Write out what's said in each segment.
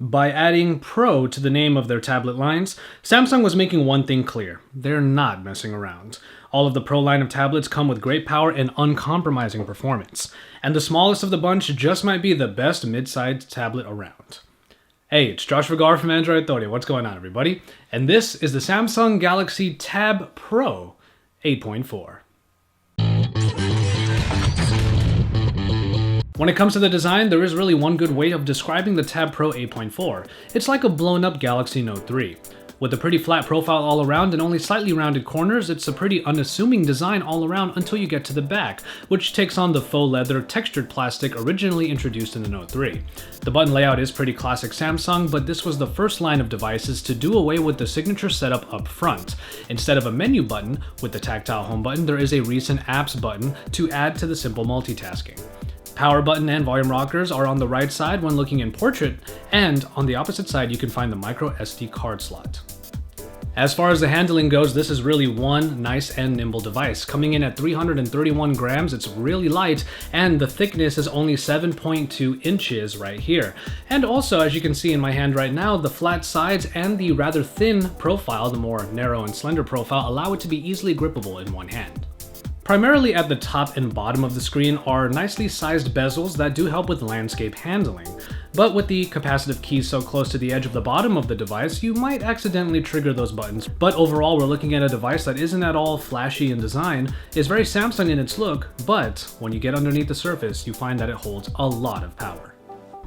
By adding Pro to the name of their tablet lines, Samsung was making one thing clear: they're not messing around. All of the Pro line of tablets come with great power and uncompromising performance, and the smallest of the bunch just might be the best mid-sized tablet around. Hey, it's Josh Vergara from Android Authority. What's going on, everybody? And this is the Samsung Galaxy Tab Pro 8.4. When it comes to the design, there is really one good way of describing the Tab Pro 8.4. It's like a blown-up Galaxy Note 3. With a pretty flat profile all around and only slightly rounded corners, it's a pretty unassuming design all around until you get to the back, which takes on the faux leather textured plastic originally introduced in the Note 3. The button layout is pretty classic Samsung, but this was the first line of devices to do away with the signature setup up front. Instead of a menu button with the tactile home button, there is a recent apps button to add to the simple multitasking. Power button and volume rockers are on the right side when looking in portrait, and on the opposite side you can find the micro SD card slot. As far as the handling goes, this is really one nice and nimble device. Coming in at 331 grams, it's really light, and the thickness is only 7.2 inches right here. And also, as you can see in my hand right now, the flat sides and the rather thin profile, the more narrow and slender profile, allow it to be easily grippable in one hand. Primarily at the top and bottom of the screen are nicely sized bezels that do help with landscape handling, but with the capacitive keys so close to the edge of the bottom of the device, you might accidentally trigger those buttons. But overall, we're looking at a device that isn't at all flashy in design, is very Samsung in its look, but when you get underneath the surface, you find that it holds a lot of power.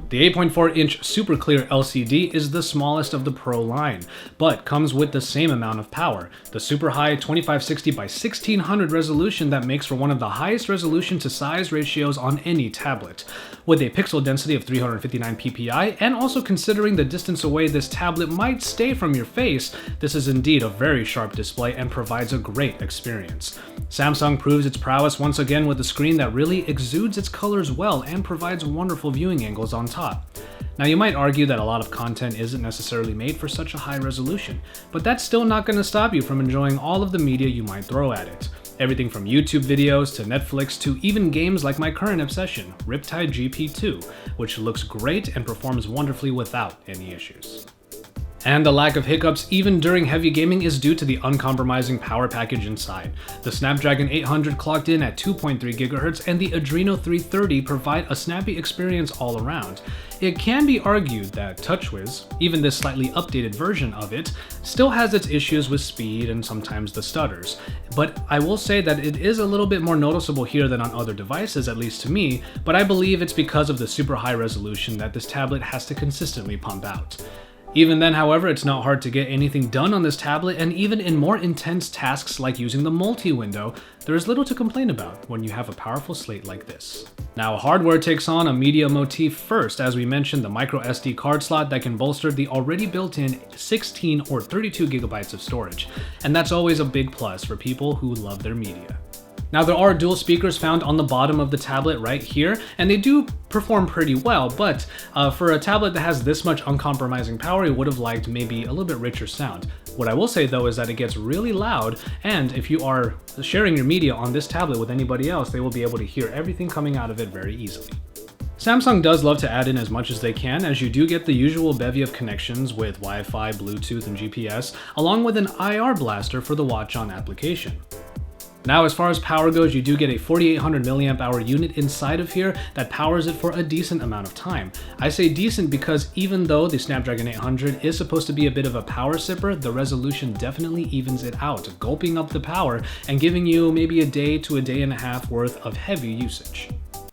The 8.4-inch super clear LCD is the smallest of the Pro line, but comes with the same amount of power. The super high 2560 by 1600 resolution that makes for one of the highest resolution to size ratios on any tablet. With a pixel density of 359 ppi, and also considering the distance away this tablet might stay from your face, this is indeed a very sharp display and provides a great experience. Samsung proves its prowess once again with a screen that really exudes its colors well and provides wonderful viewing angles on top. Now you might argue that a lot of content isn't necessarily made for such a high resolution, but that's still not going to stop you from enjoying all of the media you might throw at it. Everything from YouTube videos to Netflix to even games like my current obsession, Riptide GP2, which looks great and performs wonderfully without any issues. And the lack of hiccups even during heavy gaming is due to the uncompromising power package inside. The Snapdragon 800 clocked in at 2.3 GHz and the Adreno 330 provide a snappy experience all around. It can be argued that TouchWiz, even this slightly updated version of it, still has its issues with speed and sometimes the stutters. But I will say that it is a little bit more noticeable here than on other devices, at least to me, but I believe it's because of the super high resolution that this tablet has to consistently pump out. Even then, however, it's not hard to get anything done on this tablet, and even in more intense tasks like using the multi-window, there is little to complain about when you have a powerful slate like this. Now, hardware takes on a media motif first, as we mentioned the micro SD card slot that can bolster the already built-in 16 or 32 gigabytes of storage, and that's always a big plus for people who love their media. Now there are dual speakers found on the bottom of the tablet right here, and they do perform pretty well, but for a tablet that has this much uncompromising power, you would have liked maybe a little bit richer sound. What I will say though is that it gets really loud, and if you are sharing your media on this tablet with anybody else, they will be able to hear everything coming out of it very easily. Samsung does love to add in as much as they can, as you do get the usual bevy of connections with Wi-Fi, Bluetooth, and GPS, along with an IR blaster for the Watch On application. Now, as far as power goes, you do get a 4800 mAh unit inside of here that powers it for a decent amount of time. I say decent because even though the Snapdragon 800 is supposed to be a bit of a power sipper, the resolution definitely evens it out, gulping up the power and giving you maybe a day to a day and a half worth of heavy usage.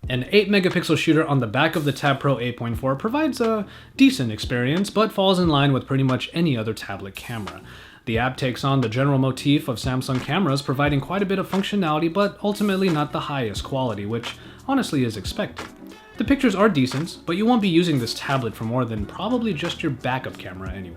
An 8 megapixel shooter on the back of the Tab Pro 8.4 provides a decent experience, but falls in line with pretty much any other tablet camera. The app takes on the general motif of Samsung cameras, providing quite a bit of functionality, but ultimately not the highest quality, which honestly is expected. The pictures are decent, but you won't be using this tablet for more than probably just your backup camera anyway.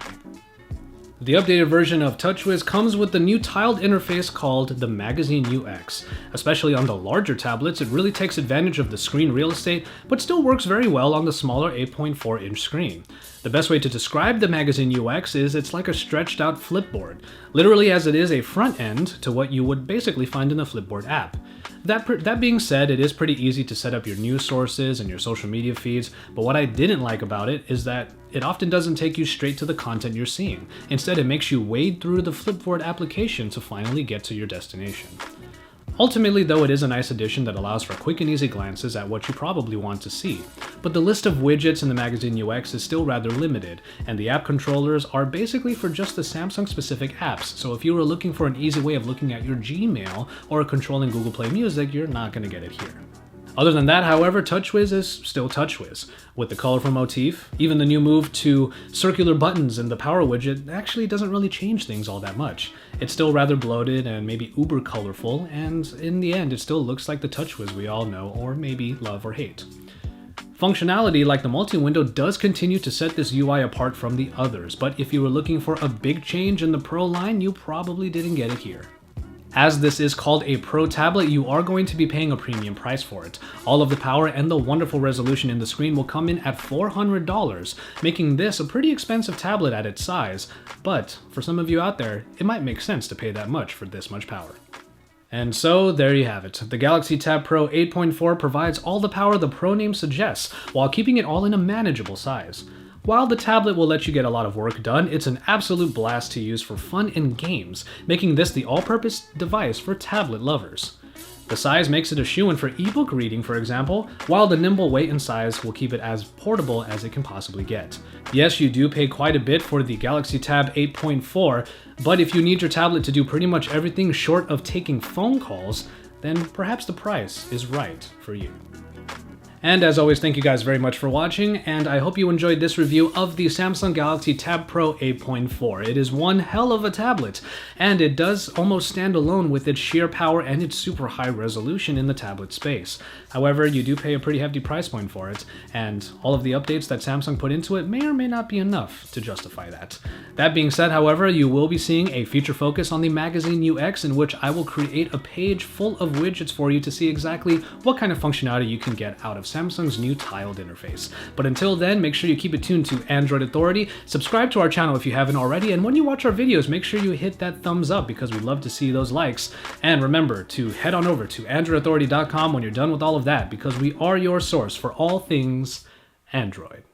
The updated version of TouchWiz comes with the new tiled interface called the Magazine UX. Especially on the larger tablets, it really takes advantage of the screen real estate, but still works very well on the smaller 8.4-inch screen. The best way to describe the Magazine UX is it's like a stretched out Flipboard, literally as it is a front end to what you would basically find in the Flipboard app. That being said, it is pretty easy to set up your news sources and your social media feeds, but what I didn't like about it is that it often doesn't take you straight to the content you're seeing. Instead, it makes you wade through the Flipboard application to finally get to your destination. Ultimately, though, it is a nice addition that allows for quick and easy glances at what you probably want to see. But the list of widgets in the Magazine UX is still rather limited, and the app controllers are basically for just the Samsung-specific apps, so if you were looking for an easy way of looking at your Gmail or controlling Google Play Music, you're not going to get it here. Other than that, however, TouchWiz is still TouchWiz. With the colorful motif, even the new move to circular buttons in the power widget actually doesn't really change things all that much. It's still rather bloated and maybe uber colorful, and in the end it still looks like the TouchWiz we all know or maybe love or hate. Functionality like the multi-window does continue to set this UI apart from the others, but if you were looking for a big change in the Pro line, you probably didn't get it here. As this is called a Pro tablet, you are going to be paying a premium price for it. All of the power and the wonderful resolution in the screen will come in at $400, making this a pretty expensive tablet at its size, but for some of you out there, it might make sense to pay that much for this much power. And so, there you have it. The Galaxy Tab Pro 8.4 provides all the power the Pro name suggests, while keeping it all in a manageable size. While the tablet will let you get a lot of work done, it's an absolute blast to use for fun and games, making this the all-purpose device for tablet lovers. The size makes it a shoo-in for ebook reading, for example, while the nimble weight and size will keep it as portable as it can possibly get. Yes, you do pay quite a bit for the Galaxy Tab 8.4, but if you need your tablet to do pretty much everything short of taking phone calls, then perhaps the price is right for you. And as always, thank you guys very much for watching, and I hope you enjoyed this review of the Samsung Galaxy Tab Pro 8.4. It is one hell of a tablet, and it does almost stand alone with its sheer power and its super high resolution in the tablet space. However, you do pay a pretty hefty price point for it, and all of the updates that Samsung put into it may or may not be enough to justify that. That being said, however, you will be seeing a future focus on the Magazine UX, in which I will create a page full of widgets for you to see exactly what kind of functionality you can get out of Samsung's new tiled interface. But until then, make sure you keep it tuned to Android Authority, subscribe to our channel if you haven't already, and when you watch our videos, make sure you hit that thumbs up because we love to see those likes. And remember to head on over to AndroidAuthority.com when you're done with all of that, because we are your source for all things Android.